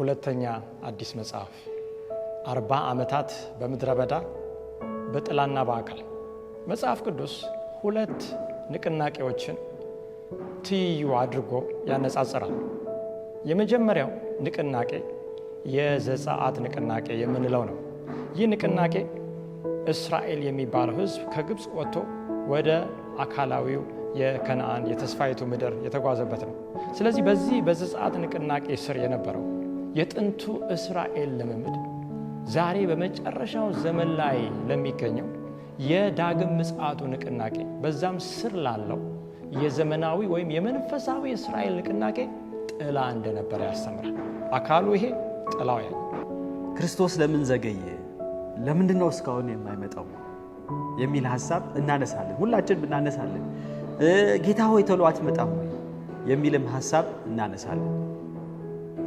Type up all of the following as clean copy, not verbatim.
ሁለተኛ አዲስ መጽሐፍ 40 ዓመታት በምድረ በዳ በጥላና በአካል መጽሐፍ ቅዱስ ሁለት ንቅናቄዎችን ትይዩ አድርጎ ያነጻጽራል። የመጀመሪያው ንቅናቄ የዘጸአት ንቅናቄ የምንለው ነው። ይህ ንቅናቄ እስራኤል የሚባለው ሕዝብ ከግብጽ ወጥቶ ወደ አካላዊው የከነዓን የተስፋይቱ ምድር የተጓዘበት ነው። ስለዚህ በዚህ በዘጸአት ንቅናቄ ስር የነበረው የጥንቱ እስራኤል ልምምድ ዛሬ በመጨረሻው ዘመን ላይ ለሚገኘው የዳግም ምጽአቱ ንቅናቄ በዛም ስር ላለው የዘመናዊ ወይም የመንፈሳዊ እስራኤል ንቅናቄ ጥላ እንደነበረ ያስተምራል። አካሉ ይሄ ጥላው ያ ክርስቶስ ለምን ዘገየ? ለምንድነው እስካሁን የማይመጣው የሚል ሐሳብ እናነሳለን። ሁላችን ብናነሳለን ጌታ ሆይ ተሎ አትመጣም የሚልም ሐሳብ እናነሳለን።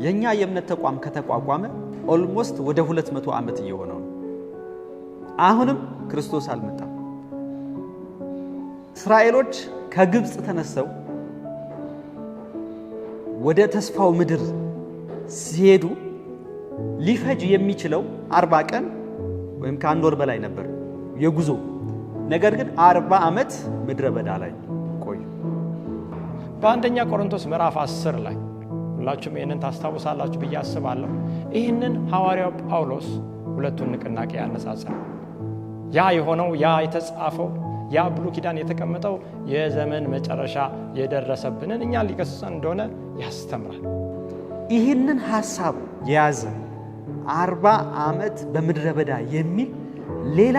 የኛ የእምነት ተቋም ከተቋቋመ ኦልሞስት ወደ 200 ዓመት እየሆነው ነው። አሁንም ክርስቶስ አልመጣም። እስራኤሎች ከግብጽ ተነስተው ወደ ተስፋው ምድር ሲሄዱ ሊፈጅ የሚችለው 40 ቀን ወይም ከአንድ ወር በላይ ነበር የጉዞ። ነገር ግን 40 ዓመት ምድረ በዳ ላይ ቆዩ። በአንደኛ ቆሮንቶስ ምዕራፍ 10 ላይ ሁላችሁም ይህንን ታስታውሳላችሁ ብዬ አስባለሁ። ይህንን ሐዋርያው ጳውሎስ ሁለቱን ንቅናቄ ያነጻጽራል። ያ የሆነው ያ የተጻፈው ያ ብሉይ ኪዳን የተቀመጠው የዘመን መጨረሻ የደረሰብንን እኛ ሊከሰን እንደሆነ ያስተምራል። ይህንን ሐሳብ የያዘ 40 ዓመት በምድረ በዳ የሚል ሌላ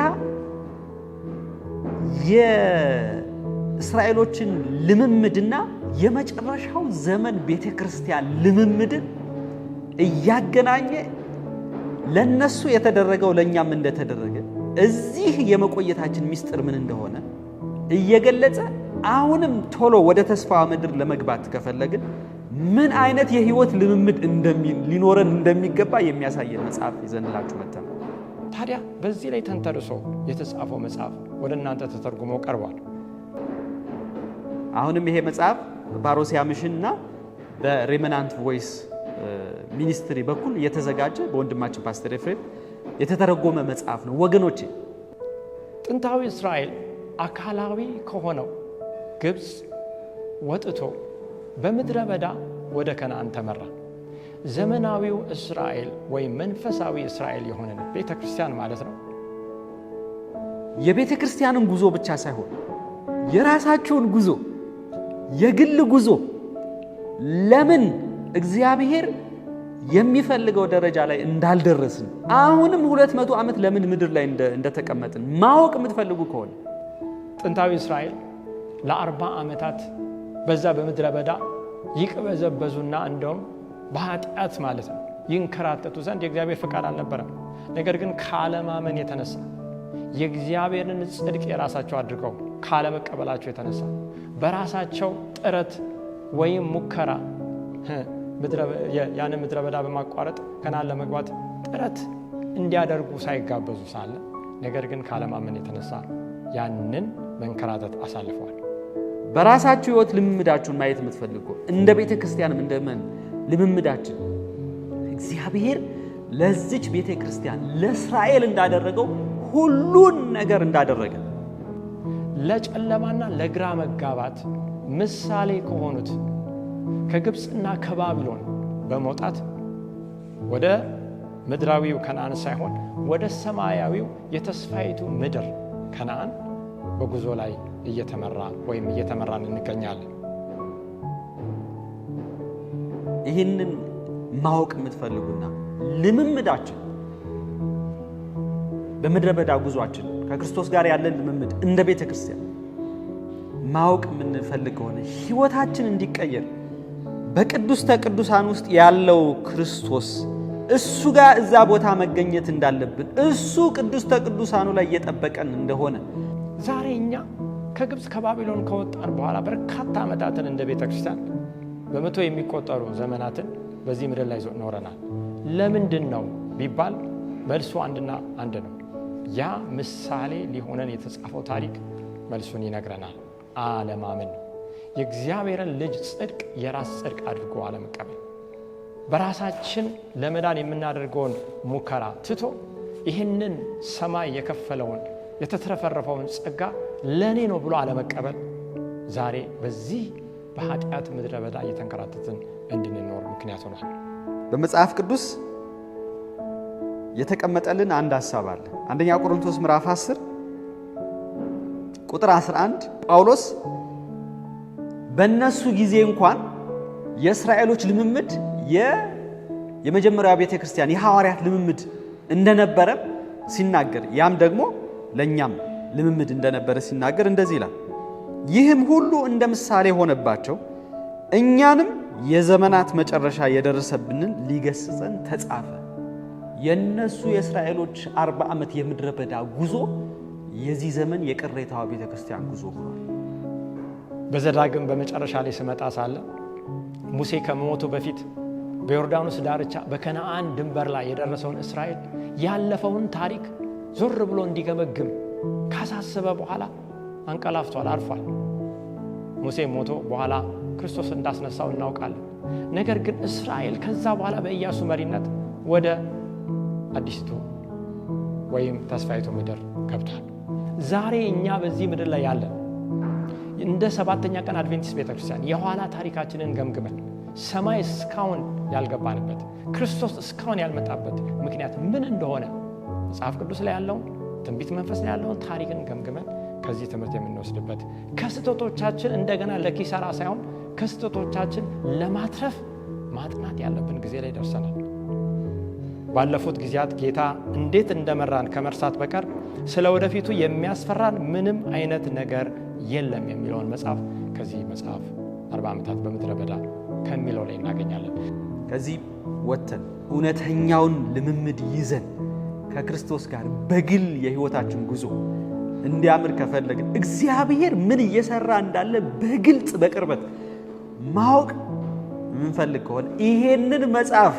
የእስራኤሎችን ልምምድና የመጨረሻው ዘመን ቤተክርስቲያን ልምምድን እያገናኘ ለነሱ የተደረገው ለኛም እንደተደረገ እዚህ የመቆየታችን ምስጢር ምን እንደሆነ እየገለጸ አሁንም ቶሎ ወደ ተስፋ ምድር ለመግባት ከፈለግን ምን አይነት የህይወት ልምምድ ሊኖረን እንደሚገባ የሚያሳየን መጽሐፍ ይዘንላችሁ መጣን። ታዲያ በዚህ ላይ ተንተርሶ የተጻፈው መጽሐፍ ወደ እናንተ ተተርጉሞ ቀርቧል። አሁንም ይሄ መጽሐፍ በባሮሲያ ሚሽንና በሬመናንት ቮይስ ሚኒስትሪ በኩል የተዘጋጀ በወንድማችን ፓስተር ኤፍሬም የተተረጎመ መጽሐፍ ነው። ወገኖቼ ጥንታዊ እስራኤል አካላዊ ከሆነው ግብጽ ወጥቶ በምድረ በዳ ወደ ከነዓን ተመራ። ዘመናዊው እስራኤል ወይም መንፈሳዊ እስራኤል የሆነ ቤተክርስቲያን ማለት ነው። የቤተክርስቲያንን ጉዞ ብቻ ሳይሆን የራሳቸውን ጉዞ የግል ጉዞ ለምን እግዚአብሔር የሚፈልገው ደረጃ ላይ እንዳልደረስን አሁንም 200 ዓመት ለምን ምድር ላይ እንደተቀመጥን ማወቅ የምትፈልጉ ከሆነ ጥንታዊ እስራኤል ለ40 ዓመታት በዛ በምድረ በዳ ይቅበዘበዙና እንደውም በኃጢአት ማለት ነው ይንከራተቱ ዘንድ የእግዚአብሔር ፈቃድ አልነበረም። ነገር ግን ካለማመን የተነሳ የእግዚአብሔርን ጽድቅ የራሳቸው አድርገው ካለመቀበላቸው የተነሳ በራሳቸው ጥረት ወይም ሙከራ ያን ምድረ በዳ በማቋረጥ ከነዓን ለመግባት ጥረት እንዲያደርጉ ሳይጋበዙ ሳለ ነገር ግን ካለማመን የተነሳ ያንን መንከራተት አሳልፈዋል። በራሳችሁ ህይወት ልምምዳችሁን ማየት የምትፈልጉ እንደ ቤተክርስቲያንም እንደምን ልምምዳችን እግዚአብሔር ለዚች ቤተክርስቲያን ለእስራኤል እንዳደረገው ሁሉን ነገር እንዳደረገ ለጨለማና ለግራ መጋባት ምሳሌ ከሆኑት ከግብጽና ከባቢሎን በመውጣት ወደ ምድራዊው ከነዓን ሳይሆን ወደ ሰማያዊው የተስፋይቱ ምድር ከነዓን በጉዞ ላይ እየተመራን እንገኛለን። ይህንን ማወቅ የምትፈልጉና ልምምዳችን በምድረ በዳ ጉዟችን ከክርስቶስ ጋር ያለን ልምምድ እንደ ቤተክርስቲያን ማወቅ የምንፈልግ ከሆነ ህይወታችን እንዲቀየር በቅዱስተ ቅዱሳን ውስጥ ያለው ክርስቶስ እሱ ጋር እዛ ቦታ መገኘት እንዳለብን እሱ ቅዱስተ ቅዱሳኑ ላይ እየጠበቀን እንደሆነ ዛሬ እኛ ከግብጽ ከባቢሎን ከወጣን በኋላ በርካታ ዓመታትን እንደ ቤተክርስቲያን በመቶ የሚቆጠሩ ዘመናትን በዚህ ምድር ላይ ኖረናል። ለምንድን ነው ቢባል መልሱ አንድና አንድ ነው። ያ ምሳሌ ሊሆነን የተጻፈው ታሪክ መልሱን ይነግረናል። አለማመን ነው። የእግዚአብሔርን ልጅ ጽድቅ የራስ ጽድቅ አድርጎ አለመቀበል። በራሳችን ለመዳን የምናደርገውን ሙከራ ትቶ ይህንን ሰማይ የከፈለውን የተትረፈረፈውን ጸጋ ለኔ ነው ብሎ አለመቀበል ዛሬ በዚህ በኃጢአት ምድረ በዳ እየተንከራተትን እንድንኖር ምክንያት ሆኗል። በመጽሐፍ ቅዱስ የተቀመጠልን አንድ ሐሳብ አለ። አንደኛ ቆሮንቶስ ምዕራፍ 10 ቁጥር 11 ጳውሎስ በእነሱ ጊዜ እንኳን የእስራኤሎች ልምምድ የመጀመሪያው ቤተክርስቲያን የሐዋርያት ልምምድ እንደነበረ ሲናገር ያም ደግሞ ለኛም ልምምድ እንደነበረ ሲናገር እንደዚህ ይላል። ይህም ሁሉ እንደ ምሳሌ ሆነባቸው እኛንም የዘመናት መጨረሻ የደረሰብንን ሊገስጸን ተጻፈ። የነሱ የእስራኤሎች 40 ዓመት የምድረ በዳ ጉዞ የዚህ ዘመን የቅሬታው ቤተክርስቲያን ጉዞ ሆኗል። በዘዳግም በመጨረሻ ላይ ስመጣ ሳለ ሙሴ ከመሞቱ በፊት በዮርዳኖስ ዳርቻ በከነዓን ድንበር ላይ የደረሰውን እስራኤል ያለፈውን ታሪክ ዞር ብሎ እንዲገመግም ካሳሰበ በኋላ አንቀላፍቷል፣ አርፏል። ሙሴ ሞቶ በኋላ ክርስቶስ እንዳስነሳው እናውቃለን። ነገር ግን እስራኤል ከዛ በኋላ በኢያሱ መሪነት ወደ አዲስቱ ወይም ተስፋይቱ ምድር ገብቷል። ዛሬ እኛ በዚህ ምድር ላይ ያለን እንደ 7ኛ ቀን አድቬንቲስት ቤተክርስቲያን የኋላ ታሪካችንን ገምግመን ሰማይ እስካሁን ያልገባንበት ክርስቶስ እስካሁን ያልመጣበት ምክንያት ምን እንደሆነ መጽሐፍ ቅዱስ ላይ ያለውን ትንቢት መንፈስ ላይ ያለውን ታሪክን ገምግመን ከዚህ ትምህርት የምንወስድበት ከስተቶቻችን እንደገና ለኪሳራ ሳይሆን ከስተቶቻችን ለማትረፍ ማጥናት ያለብን ጊዜ ላይ ደርሰናል። ባለፉት ጊዜያት ጌታ እንዴት እንደመራን ከመርሳት በቀር ስለ ወደፊቱ የሚያስፈራን ምንም አይነት ነገር የለም የሚለውን መጽሐፍ ከዚህ መጽሐፍ 40 ዓመታት በምድረ በዳ ከሚለው ላይ እናገኛለን። ከዚህ ወጥተን እውነተኛውን ልምምድ ይዘን ከክርስቶስ ጋር በግል የህይወታችን ጉዞ እንዲያምር ከፈለግን እግዚአብሔር ምን እየሰራ እንዳለ በግልጽ በቅርበት ማወቅ የምንፈልግ ከሆነ ይሄንን መጽሐፍ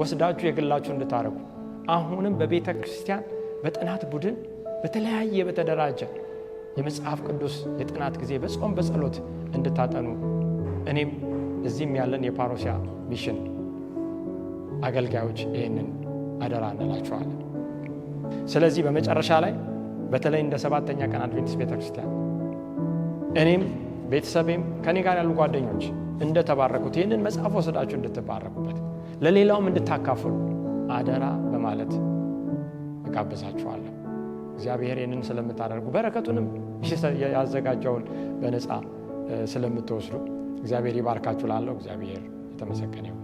ወስዳችሁ የግላችሁ እንድታረጉ አሁንም በቤተ ክርስቲያን በጥናት ቡድን በተለያየ በተደራጀ የመጽሐፍ ቅዱስ የጥናት ጊዜ በጾም በጸሎት እንድታጠኑ እኔም እዚህም ያለን የፓሮሲያ ሚሽን አገልጋዮች ይህንን አደራ እንላችኋለን። ስለዚህ በመጨረሻ ላይ በተለይ እንደ 7ኛ ቀን አድቬንቲስት ቤተክርስቲያን እኔም ቤተሰቤም ከኔ ጋር ያሉ ጓደኞች እንደተባረኩት ይህንን መጽሐፍ ወስዳችሁ እንድትባረኩበት ለሌላውም እንድታካፍሉ አደራ በማለት እጋብዛችኋለሁ። እግዚአብሔር ይህንን ስለምታደርጉ በረከቱንም ያዘጋጀውን በነፃ ስለምትወስዱ እግዚአብሔር ይባርካችሁ። ላለው እግዚአብሔር የተመሰገነ ይሁን።